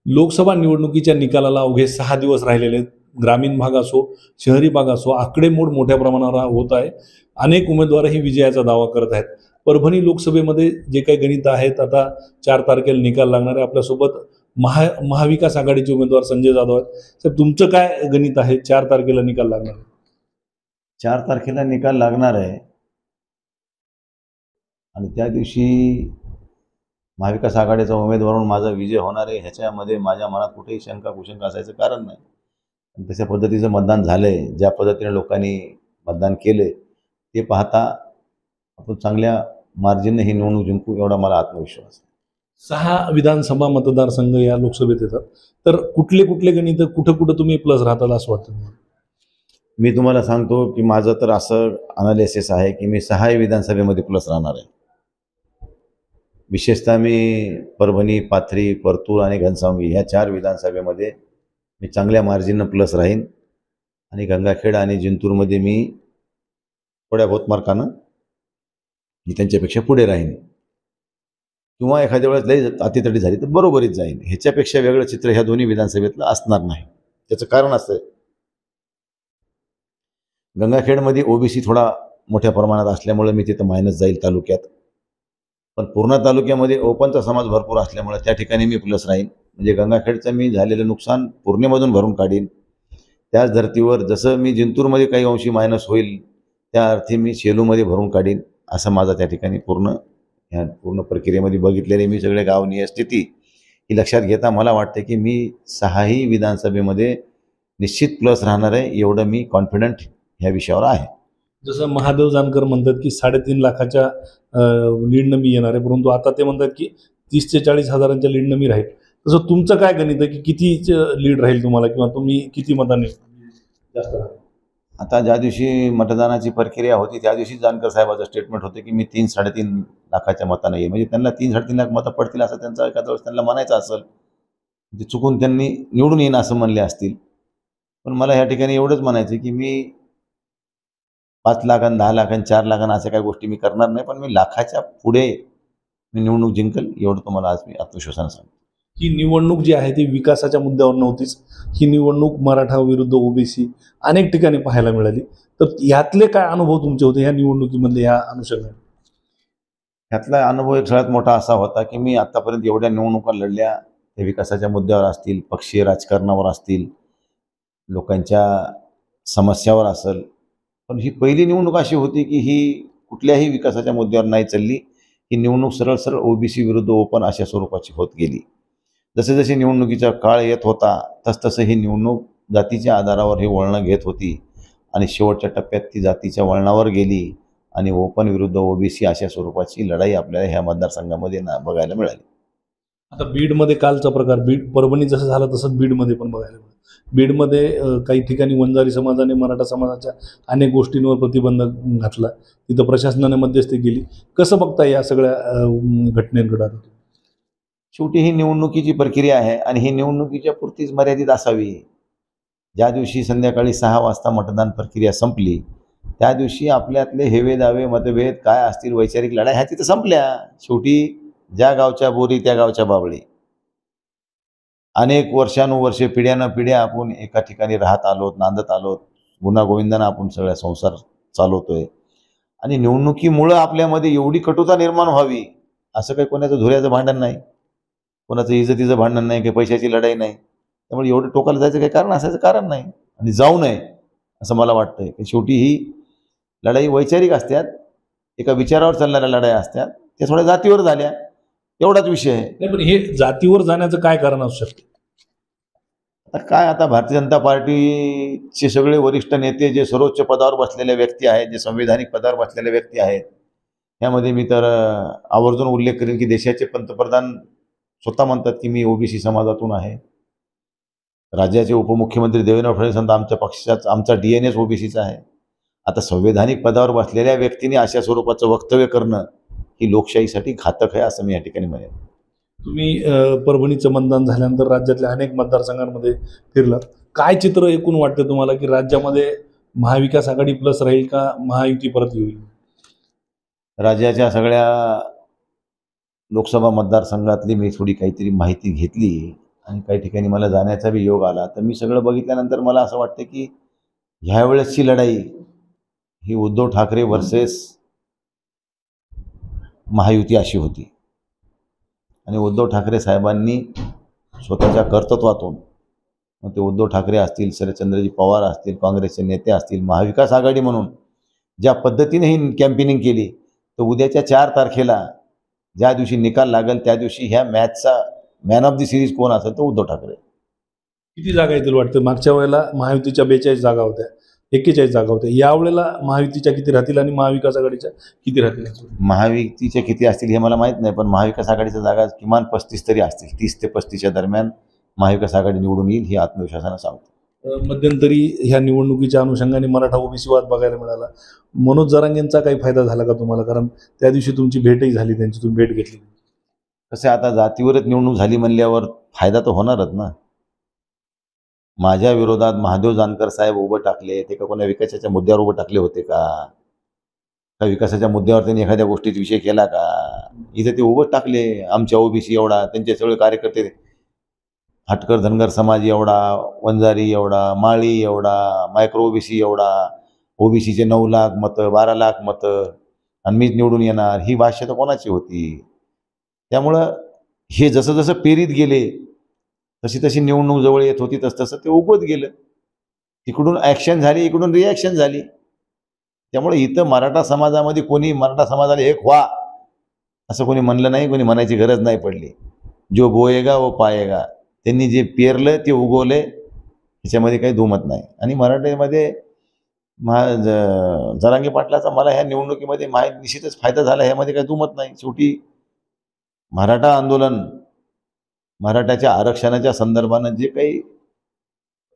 लोकसभा निवडणुकीच्या निकालाला अवघे 6 दिवस राहिलेले आहेत. ग्रामीण भाग असो, शहरी भाग असो, आकडेमोड मोठ्या प्रमाणावर होत आहे. अनेक उमेदवारही विजयाचा दावा करत आहेत. परभणी लोकसभेमध्ये जे काही गणित आहेत, आता 4 तारखेला निकाल लागणार आहे. आपल्यासोबत महाविकास आघाडीचे उमेदवार संजय जाधव आहेत. साहेब, तुमचं काय गणित आहे? 4 तारखेला निकाल लागणार आहे. 4 तारखेला निकाल लागणार आहे आणि त्या दिवशी महाविकास आघाडीचा उमेदवार म्हणून माझा विजय होणार आहे ह्याच्यामध्ये माझ्या मनात कुठेही शंका कुशंका असायचं कारण नाही. तशा पद्धतीचं मतदान झालंय, ज्या पद्धतीने लोकांनी मतदान केले ते पाहता आपण चांगल्या मार्जिनने ही निवडणूक जिंकू एवढा मला आत्मविश्वास आहे. 6 विधानसभा मतदारसंघ या लोकसभेत येतात. तर कुठले कुठले गणित कुठं कुठं तुम्ही प्लस राहतात असं वाटतं? मी तुम्हाला सांगतो की माझं तर असं अनालिसिस आहे की मी 6 विधानसभेमध्ये प्लस राहणार आहे. विशेषतः मी परभणी, पाथरी, परतूर आणि घनसावंगी ह्या 4 विधानसभेमध्ये मी चांगल्या मार्जिननं प्लस राहीन आणि गंगाखेड आणि जिंतूरमध्ये मी थोड्या बहुत मार्कानं मी त्यांच्यापेक्षा पुढे राहीन किंवा एखाद्या वेळेस लई अतितटी झाली तर बरोबरीच जाईन. ह्याच्यापेक्षा वेगळं चित्र ह्या दोन्ही विधानसभेतलं असणार नाही. त्याचं कारण असं आहे, गंगाखेडमध्ये ओबीसी थोडा मोठ्या प्रमाणात असल्यामुळे मी तिथं मायनस जाईल तालुक्यात, पण पूर्णा तालुक्यामध्ये ओपनचा समाज भरपूर असल्यामुळे त्या ठिकाणी मी प्लस राहीन. म्हणजे गंगाखेडचं मी झालेलं नुकसान पूर्णेमधून भरून काढीन. त्याच धर्तीवर जसं मी जिंतूरमध्ये काही अंशी मायनस होईल त्या अर्थी मी शेलूमध्ये भरून काढीन. असं माझा त्या ठिकाणी ह्या पूर्ण प्रक्रियेमध्ये बघितलेली मी सगळे गावनीय स्थिती ही लक्षात घेता मला वाटते की मी 6ही विधानसभेमध्ये निश्चित प्लस राहणार आहे, एवढं मी कॉन्फिडंट ह्या विषयावर आहे. जसं महादेव जानकर म्हणतात की 3.5 लाखाच्या लीडनं मी येणार आहे, परंतु आता ते म्हणतात की 30 ते 40 हजारांच्या लीडनं मी राहील. तसं तुमचं काय गणित आहे की किती लीड राहील तुम्हाला किंवा तुम्ही किती मतांनी जास्त राहाल? आता ज्या दिवशी मतदानाची प्रक्रिया होती त्या दिवशी जानकर साहेबाचं स्टेटमेंट होते की मी 3-3.5 लाखाच्या मतानं येईल. म्हणजे त्यांना 3-3.5 लाख मतं पडतील असं त्यांचा एखाद्या वेळेस त्यांना म्हणायचं असेल, ते चुकून त्यांनी निवडून येईन असं म्हणले असतील. पण मला ह्या ठिकाणी एवढंच म्हणायचं की मी 5 लाख, 10 लाख, 4 लाख अशा काही गोष्टी मी करणार नाही, पण मी लाखाच्या पुढे मी निवडणूक जिंकल एवढं तुम्हाला आज मी आत्मविश्वासानं सांगतो. ही निवडणूक जी आहे ती विकासाच्या मुद्द्यावर नव्हतीच. ही निवडणूक मराठा विरुद्ध ओबीसी अनेक ठिकाणी पाहायला मिळाली. तर यातले काय अनुभव तुमचे होते ह्या निवडणुकीमधले ह्या अनुषंगाने? ह्यातला अनुभव एक सगळ्यात मोठा असा होता की मी आत्तापर्यंत एवढ्या निवडणुका लढल्या, त्या विकासाच्या मुद्द्यावर असतील, पक्षीय राजकारणावर असतील, लोकांच्या समस्यावर असेल, पण ही पहिली निवडणूक अशी होती की ही कुठल्याही विकासाच्या मुद्द्यावर नाही चालली. ही निवडणूक सरळ सरळ ओबीसी विरुद्ध ओपन अशा स्वरूपाची होत गेली. जसे जसे निवडणुकीचा काळ येत होता तसतसं ही निवडणूक जातीच्या आधारावर ही वळणं घेत होती आणि शेवटच्या टप्प्यात ती जातीच्या वळणावर गेली आणि ओपन विरुद्ध ओबीसी अशा स्वरूपाची लढाई आपल्याला ह्या मतदारसंघामध्ये बघायला मिळाली. आता बीडमध्ये कालचा प्रकार, परभणी जसं झालं तसंच बीडमध्ये पण बघायला मिळालं. बीडमध्ये काही ठिकाणी वंजारी समाजाने मराठा समाजाच्या अनेक गोष्टींवर प्रतिबंध घातला. तिथं प्रशासनाने मध्यस्थी केली. कसं बघता या सगळ्या घटनेकडे? शेवटी ही निवडणुकीची प्रक्रिया आहे आणि ही निवडणुकीच्या पुरतीच मर्यादित असावी. ज्या दिवशी संध्याकाळी 6 वाजता मतदान प्रक्रिया संपली त्या दिवशी आपल्यातले हेवे दावे मतभेद काय असतील, वैचारिक लढाई ह्या तिथं संपल्या. शेवटी ज्या गावच्या बोरी त्या गावच्या बाबळी. अनेक वर्षानुवर्षे पिढ्यानपिढ्या आपण एका ठिकाणी राहत आलोत, नांदत आलोत, गुण्यागोविंदानं आपण सगळ्या संसार चालवतोय आणि निवडणुकीमुळं आपल्यामध्ये एवढी कटुता निर्माण व्हावी असं काही कोणाचं धुऱ्याचं भांडण नाही, कोणाचं इज्जतीचं भांडण नाही, काही पैशाची लढाई नाही. त्यामुळे एवढं टोकाला जायचं काही कारण असायचं कारण नाही आणि जाऊ नये असं मला वाटतंय. की शेवटी ही लढाई वैचारिक असतात, एका विचारावर चालणाऱ्या लढाई असतात, त्या थोड्या जातीवर झाल्या एवढाच विषय आहे. नाही, पण हे जातीवर जाण्याचं काय कारण असू शकते? आता भारतीय जनता पार्टीचे सगळे वरिष्ठ नेते जे सर्वोच्च पदावर बसलेले व्यक्ती आहेत, जे संविधानिक पदावर बसलेले व्यक्ती आहेत, यामध्ये मी तर आवर्जून उल्लेख करेन की देशाचे पंतप्रधान स्वतः म्हणतात की मी ओबीसी समाजातून आहे. राज्याचे उपमुख्यमंत्री देवेंद्र फडणवीस म्हणतात आमच्या पक्षाचा आमचा डीएनएस ओबीसीचा आहे. आता संविधानिक पदावर बसलेल्या व्यक्तीने अशा स्वरूपाचं वक्तव्य करणं ही लोकशाहीसाठी घातक आहे असं मी या ठिकाणी म्हणेन. तुम्ही परभणीचं मतदान झाल्यानंतर राज्यातल्या अनेक मतदारसंघांमध्ये फिरलात. काय चित्र एकूण वाटतं तुम्हाला की राज्यामध्ये महाविकास आघाडी प्लस राहील का महायुती परत येईल? राज्याच्या सगळ्या लोकसभा मतदारसंघातली मी थोडी काहीतरी माहिती घेतली आणि काही ठिकाणी मला जाण्याचा बी योग आला. तर मी सगळं बघितल्यानंतर मला असं वाटतं की ह्यावेळेसची लढाई ही उद्धव ठाकरे वर्सेस महायुती अशी होती. आणि उद्धव ठाकरे साहेबांनी स्वतःच्या कर्तृत्वातून, मग ते उद्धव ठाकरे असतील, शरदचंद्रजी पवार असतील, काँग्रेसचे नेते असतील, महाविकास आघाडी म्हणून ज्या पद्धतीने ही कॅम्पेनिंग केली, तर उद्याच्या 4 तारखेला ज्या दिवशी निकाल लागेल त्या दिवशी ह्या मॅचचा मॅन ऑफ द सिरीज कोण असेल तो उद्धव ठाकरे. किती जागा येतील वाटतं? मागच्या वेळेला महायुतीच्या 42 जागा होत्या, 41 जागा होत्या. यावेळेला महायुतीच्या किती राहतील आणि महाविकास आघाडीच्या किती राहतील? महायुतीच्या किती असतील हे मला माहीत नाही, पण महाविकास आघाडीच्या जागा किमान 35 तरी असतील. 30 ते 35च्या दरम्यान महाविकास आघाडी निवडून येईल ही आत्मविश्वासानं सांगतो. मध्यंतरी ह्या निवडणुकीच्या अनुषंगाने मराठा ओबीसी वाद बघायला मिळाला. मनोज जरांगेंचा काही फायदा झाला का तुम्हाला? कारण त्या दिवशी तुमची भेटही झाली, त्यांची तुम्ही भेट घेतली. कसं आता जातीवरच निवडणूक झाली म्हणल्यावर फायदा तर होणारच ना. माझ्या विरोधात महादेव जानकर साहेब उभं टाकले, ते का कोणा विकासाच्या मुद्द्यावर उभं टाकले होते का? का विकासाच्या मुद्द्यावर त्यांनी एखाद्या गोष्टीचा विषय केला का? इथे ते उभं टाकले. आमच्या ओबीसी एवढा, त्यांचे सगळे कार्यकर्ते हटकर धनगर समाज एवढा, वंजारी एवढा, माळी एवढा, मायक्रो ओबीसी एवढा, ओबीसीचे 9 लाख मतं, 12 लाख मतं, आणि मीच निवडून येणार, ही भाषा तर कोणाची होती? त्यामुळं हे जसं जसं पेरीत गेले तशी तशी निवडणूक जवळ येत होती, तसं ते उगवत गेलं. तिकडून ॲक्शन झाली, इकडून रिॲक्शन झाली. त्यामुळे इथं मराठा समाजामध्ये कोणी मराठा समाजाला एक व्हा असं कोणी म्हणलं नाही, कोणी म्हणायची गरज नाही पडली. जो बोएगा वो पाएगा. त्यांनी जे पेरलं ते उगवले, ह्याच्यामध्ये काही दुमत नाही. आणि मराठीमध्ये जरांगे पाटलाचा मला ह्या निवडणुकीमध्ये निश्चितच फायदा झाला, ह्यामध्ये काही दुमत नाही. शेवटी मराठा आंदोलन, मराठ्याच्या आरक्षणाच्या संदर्भानं जे काही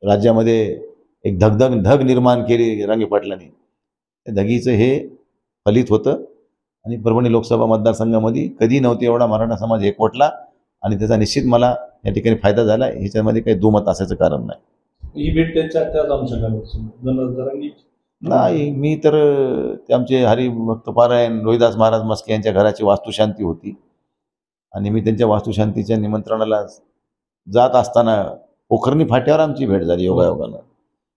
राज्यामध्ये एक धग निर्माण केली रंगे पाटलांनी, त्या धगीचं हे फलित होतं. आणि परभणी लोकसभा मतदारसंघामध्ये कधी नव्हते एवढा मराठा समाज एकवटला, आणि त्याचा निश्चित मला या ठिकाणी फायदा झाला. ह्याच्यामध्ये काही दुमत असायचं कारण नाही. ही भेट त्यांच्या त्याच अनुषंगाने नाही, मी तर ते आमचे हरिभक्त पारायण रोहिदास महाराज मस्के यांच्या घराची वास्तुशांती होती, आणि मी त्यांच्या वास्तुशांतीच्या निमंत्रणाला जात असताना पोखर्णी फाट्यावर आमची भेट झाली योगायोगानं.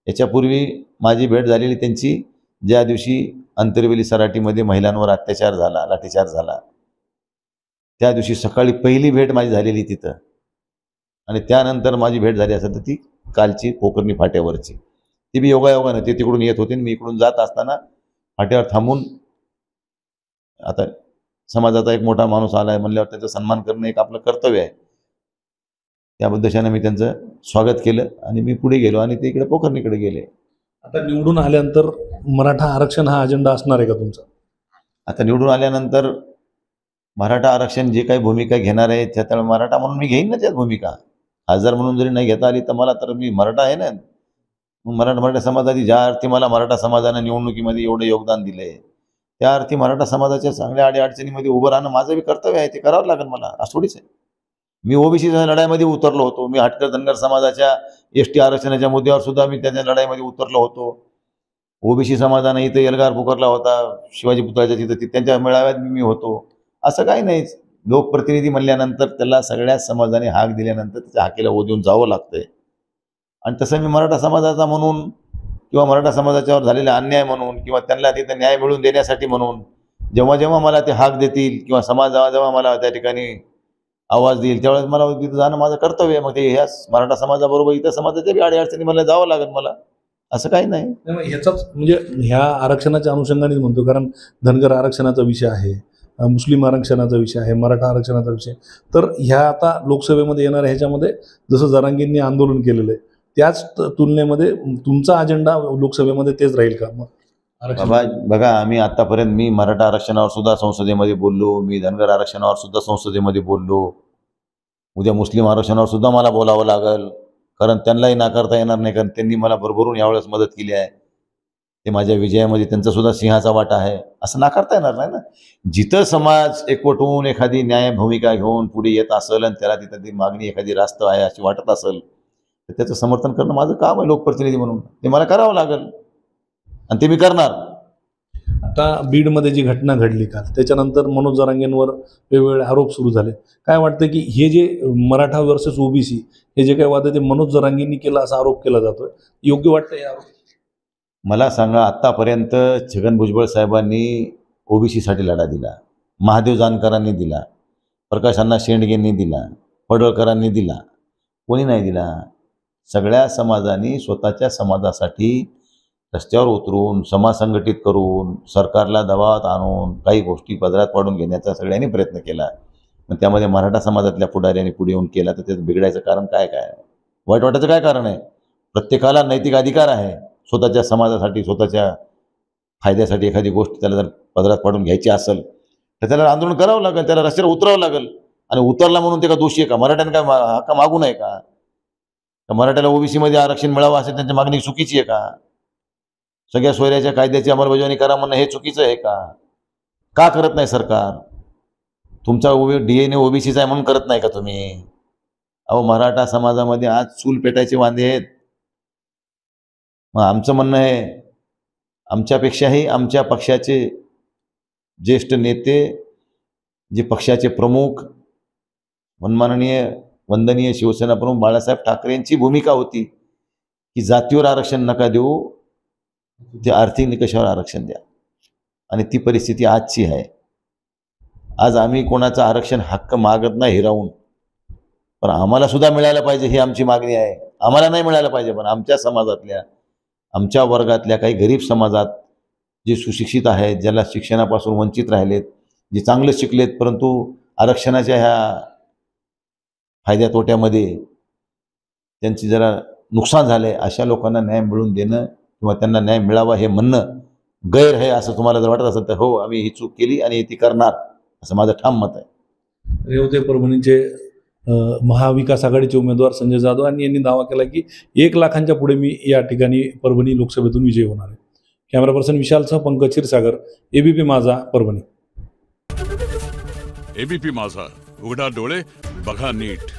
याच्यापूर्वी माझी भेट झालेली त्यांची ज्या दिवशी अंतरवेली सराटीमध्ये महिलांवर अत्याचार झाला, लाठीचार झाला, त्या दिवशी सकाळी पहिली भेट माझी झालेली तिथं. आणि त्यानंतर माझी भेट झाली असेल तर ती कालची पोखर्णी फाट्यावरची. ती बी योगायोगानं ते तिकडून येत होते, मी इकडून जात असताना फाट्यावर थांबून, आता समाजाचा एक मोठा माणूस आला आहे म्हणल्यावर त्याचा सन्मान करणं एक आपलं कर्तव्य आहे. त्याबद्दल मी त्यांचं स्वागत केलं आणि मी पुढे गेलो आणि ते इकडे पोखर्णीकडे गेले. आता निवडून आल्यानंतर मराठा आरक्षण हा अजेंडा असणार आहे का तुमचा? आता निवडून आल्यानंतर मराठा आरक्षण जे काही भूमिका घेणार आहे त्यामुळे मराठा म्हणून मी घेईन ना त्यात भूमिका. खासदार म्हणून जरी नाही घेता आली तर मला, तर मी मराठा आहे ना. मग मराठा समाजाची ज्या अर्थी मला मराठा समाजानं निवडणुकीमध्ये एवढं योगदान दिलं आहे, त्या अर्थी मराठा समाजाच्या चांगल्या अडीअडचणीमध्ये उभं राहणं माझं बी कर्तव्य आहे. ते करावं लागेल मला, असं थोडीच आहे. मी ओबीसीच्या लढाईमध्ये उतरलो होतो. मी हटकर धनगर समाजाच्या एसटी आरक्षणाच्या मुद्द्यावर सुद्धा मी त्याच्या लढाईमध्ये उतरलो होतो. ओबीसी समाजानं इथं एल्गार पुकारला होता शिवाजी पुतळ्याच्या तिथं, त्यांच्या मेळाव्यात मी होतो. असं काही नाही. लोकप्रतिनिधी म्हणल्यानंतर त्याला सगळ्या समाजाने हाक दिल्यानंतर त्याच्या हाकेला ओढून जावं लागतंय. आणि तसं मी मराठा समाजाचा म्हणून, किंवा मराठा समाजाच्यावर झालेला अन्याय म्हणून, किंवा त्यांना तिथं न्याय मिळवून देण्यासाठी म्हणून जेव्हा जेव्हा मला ते हाक देतील, किंवा समाज जेव्हा मला त्या ठिकाणी आवाज देईल, त्यावेळेस मला तिथं जाणं माझं कर्तव्य आहे. मग ते ह्या मराठा समाजाबरोबर इतर समाजाच्या बी अडीअडचणी मला जावं लागेल मला, असं काही नाही. ह्याचाच म्हणजे ह्या आरक्षणाच्या अनुषंगानेच म्हणतो, कारण धनगर आरक्षणाचा विषय आहे, मुस्लिम आरक्षणाचा विषय आहे, मराठा आरक्षणाचा विषय. तर ह्या आता लोकसभेमध्ये येणाऱ्या ह्याच्यामध्ये जसं जरांगेंनी आंदोलन केलेलं आहे, त्याच तुलनेमध्ये तुमचा अजेंडा लोकसभेमध्ये तेच राहील का? बाबा बघा, आम्ही आतापर्यंत मी मराठा आरक्षणावर सुद्धा संसदेमध्ये बोललो, मी धनगर आरक्षणावर सुद्धा संसदेमध्ये बोललो. उद्या मुस्लिम आरक्षणावर सुद्धा मला बोलावं लागेल, कारण त्यांनाही नाकारता येणार नाही, कारण त्यांनी मला भरभरून यावेळेस मदत केली आहे. ते माझ्या विजयामध्ये त्यांचा सुद्धा सिंहाचा वाटा आहे, असं नाकारता येणार नाही ना. जिथं समाज एकवट होऊन एखादी न्याय भूमिका घेऊन पुढे येत असेल आणि त्याला तिथं ती मागणी एखादी रास्त आहे अशी वाटत असेल, तर त्याचं समर्थन करणं माझं काम आहे लोकप्रतिनिधी म्हणून. ते मला करावं लागेल आणि ते मी करणार. आता बीडमध्ये जी घटना घडली काल, त्याच्यानंतर मनोज जरांगेंवर वेगवेगळे आरोप सुरू झाले. काय वाटतं की हे जे मराठा वर्सेस ओबीसी हे जे काही वाद आहे ते मनोज जरांगेंनी केला असा आरोप केला जातोय, योग्य वाटतं हे आरोप? मला सांगा, आत्तापर्यंत छगन भुजबळ साहेबांनी ओबीसीसाठी लढा दिला, महादेव जानकरांनी दिला, प्रकाश अण्णा शेंडगेंनी दिला, पडळकरांनी दिला, कोणी नाही दिला. सगळ्या समाजांनी स्वतःच्या समाजासाठी रस्त्यावर उतरून, समाज संघटित करून, सरकारला दबावात आणून काही गोष्टी पदरात पाडून घेण्याचा सगळ्यांनी प्रयत्न केला. पण त्यामध्ये मराठा समाजातल्या पुढाऱ्यांनी पुढे येऊन केला, तर त्यात बिघडायचं कारण काय वाईट वाटायचं काय कारण आहे? प्रत्येकाला नैतिक अधिकार आहे स्वतःच्या समाजासाठी, स्वतःच्या फायद्यासाठी एखादी गोष्ट त्याला जर पदरात पाडून घ्यायची असेल तर त्याला आंदोलन करावं लागेल, त्याला रस्त्यावर उतरावं लागेल. आणि उतरला म्हणून ते का दोषी आहे का? मराठ्याने काय हक्क मागू नये का? मराठ्याला ओबीसीमध्ये आरक्षण मिळावं असेल त्यांची मागणी चुकीची आहे का? सगळ्या सोयऱ्याच्या कायद्याची अंमलबजावणी करा म्हणणं हे चुकीचं आहे का? का करत नाही सरकार? तुमचा DNA ओबीसीचा आहे म्हणून करत नाही का तुम्ही? अहो, मराठा समाजामध्ये आज चूल पेटायचे वांदे आहेत. मग आमचं म्हणणं आहे, आमच्यापेक्षाही आमच्या पक्षाचे ज्येष्ठ नेते, जे पक्षाचे प्रमुख, सन्माननीय वंदनीय शिवसेना प्रमुख बाळासाहेब ठाकरे यांची भूमिका होती की जातीवर आरक्षण नका देऊ, ते आर्थिक निकषावर आरक्षण द्या. आणि ती परिस्थिती आजची आहे. आज आम्ही कोणाचं आरक्षण हक्क मागत नाही हिरावून, पण आम्हाला सुद्धा मिळालं पाहिजे ही आमची मागणी आहे. आम्हाला नाही मिळालं पाहिजे, पण आमच्या समाजातल्या, आमच्या वर्गातल्या काही गरीब समाजात जे सुशिक्षित आहेत, ज्याला शिक्षणापासून वंचित राहिलेत, जे चांगले शिकलेत परंतु आरक्षणाच्या ह्या फायद्या तोट्यामध्ये त्यांची जरा नुकसान झाले, अशा लोकांना न्याय मिळवून देणं किंवा त्यांना न्याय मिळावा हे म्हणणं गैर आहे असं तुम्हाला जर वाटत असेल तर हो, आम्ही ही चूक केली आणि ती करणार, असं माझं ठाम मत आहे. रेवते परभणीचे महाविकास आघाडीचे उमेदवार संजय जाधव यांनी दावा केला की 1 लाखांच्या पुढे मी या ठिकाणी परभणी लोकसभेतून विजयी होणार आहे. कॅमेरा पर्सन विशालसह पंकज क्षीरसागर, एबीपी माझा, परभणी. एबीपी माझा, उघडा डोळे बघा नीट.